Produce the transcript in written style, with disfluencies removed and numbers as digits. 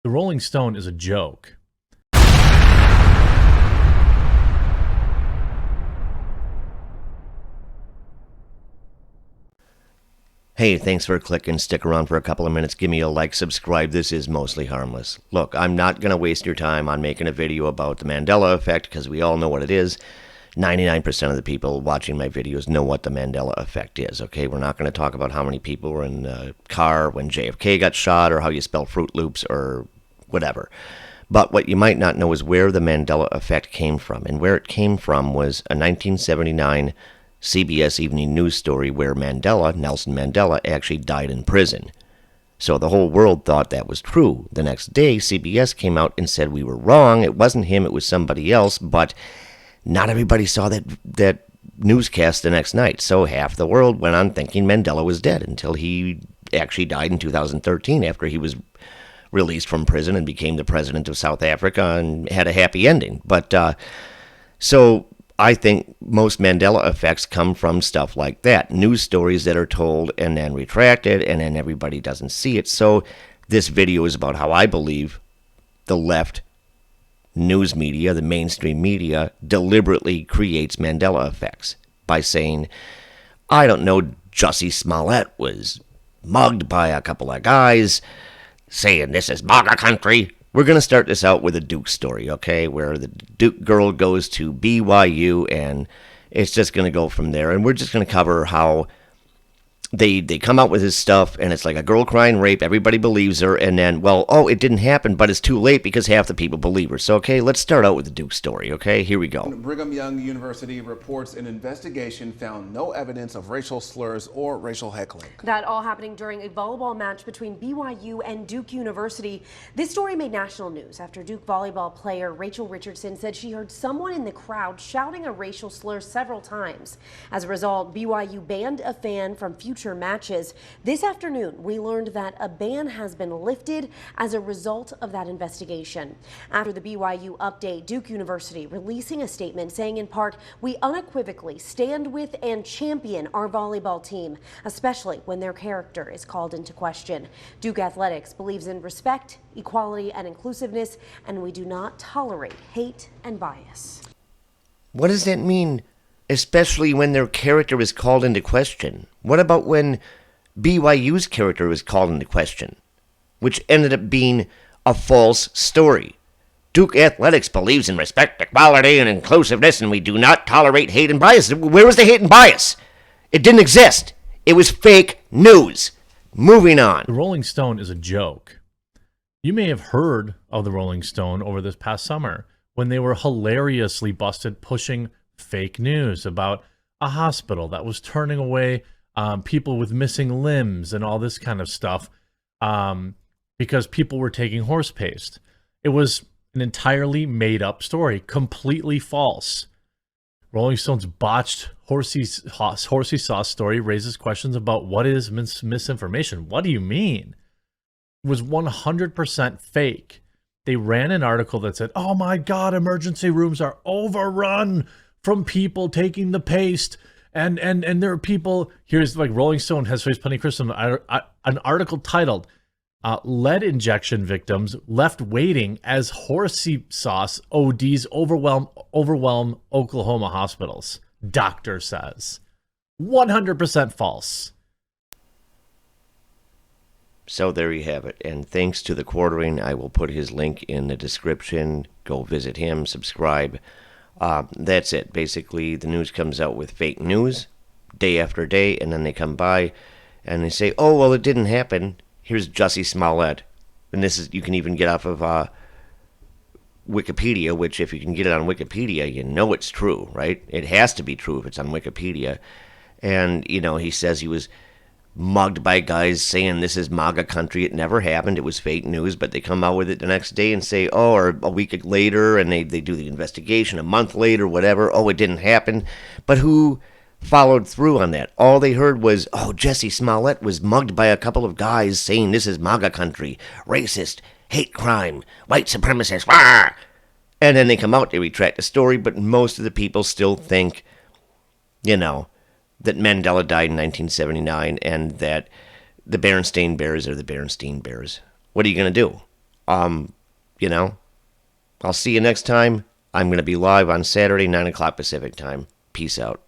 The Rolling Stone is a joke. Hey, thanks for clicking. Stick around for a couple of minutes. Give me a like, subscribe. This is mostly harmless. Look, I'm not going to waste your time on making a video about the Mandela effect because we all know what it is. 99% of the people watching my videos know what the Mandela effect is, okay? We're not going to talk about how many people were in the car when JFK got shot or how you spell Fruit Loops or whatever. But what you might not know is where the Mandela effect came from. And where it came from was a 1979 CBS Evening News story where Nelson Mandela, actually died in prison. So the whole world thought that was true. The next day, CBS came out and said we were wrong. It wasn't him, it was somebody else. But not everybody saw that newscast the next night. So half the world went on thinking Mandela was dead until he actually died in 2013 after he was released from prison and became the president of South Africa and had a happy ending. But so I think most Mandela effects come from stuff like that. News stories that are told and then retracted, and then everybody doesn't see it. So this video is about how I believe the left news media, the mainstream media, deliberately creates Mandela effects by saying, I don't know, Jussie Smollett was mugged by a couple of guys saying this is MAGA country. We're going to start this out with a Duke story, okay, where the Duke girl goes to BYU, and it's just going to go from there. And we're just going to cover how they come out with this stuff, and it's like a girl crying rape. Everybody believes her, and then, well, oh, it didn't happen, but it's too late because half the people believe her. So, okay, let's start out with the Duke story, okay? Here we go. Brigham Young University reports an investigation found no evidence of racial slurs or racial heckling. That all happening during a volleyball match between BYU and Duke University. This story made national news after Duke volleyball player Rachel Richardson said she heard someone in the crowd shouting a racial slur several times. As a result, BYU banned a fan from future matches. This afternoon, we learned that a ban has been lifted as a result of that investigation. After the BYU update, Duke University releasing a statement saying in part, we unequivocally stand with and champion our volleyball team, especially when their character is called into question. Duke Athletics believes in respect, equality, and inclusiveness, and we do not tolerate hate and bias. What does that mean? Especially when their character is called into question. What about when BYU's character was called into question, which ended up being a false story? Duke Athletics believes in respect, equality, and inclusiveness, and we do not tolerate hate and bias. Where was the hate and bias? It didn't exist. It was fake news. Moving on. The Rolling Stone is a joke. You may have heard of the Rolling Stone over this past summer when they were hilariously busted pushing fake news about a hospital that was turning away people with missing limbs and all this kind of stuff because people were taking horse paste. It was an entirely made-up story, completely false. Rolling Stone's botched horsey sauce story raises questions about what is misinformation. What do you mean? It was 100% fake. They ran an article that said, oh my God, emergency rooms are overrun from people taking the paste, and there are people. Here's like Rolling Stone has faced plenty of criticism. An article titled "Lead Injection Victims Left Waiting as Horsey Sauce ODs Overwhelm Oklahoma Hospitals." Doctor says 100% false. So there you have it. And thanks to the quartering, I will put his link in the description. Go visit him, subscribe. That's it. Basically, the news comes out with fake news day after day, and then they come by and they say, oh, well, it didn't happen. Here's Jussie Smollett. And this is, you can even get off of Wikipedia, which if you can get it on Wikipedia, you know it's true, right? It has to be true if it's on Wikipedia. And, you know, he says he was mugged by guys saying this is MAGA country. It never happened. It was fake news, but they come out with it the next day and say, oh, or a week later, and they do the investigation a month later, whatever. Oh, it didn't happen. But who followed through on that? All they heard was, oh, Jussie Smollett was mugged by a couple of guys saying this is MAGA country, racist, hate crime, white supremacist, rah! And then they come out, they retract the story, but most of the people still think, you know, that Mandela died in 1979 and that the Berenstain Bears are the Berenstain Bears. What are you going to do? You know, I'll see you next time. I'm going to be live on Saturday, 9 o'clock Pacific time. Peace out.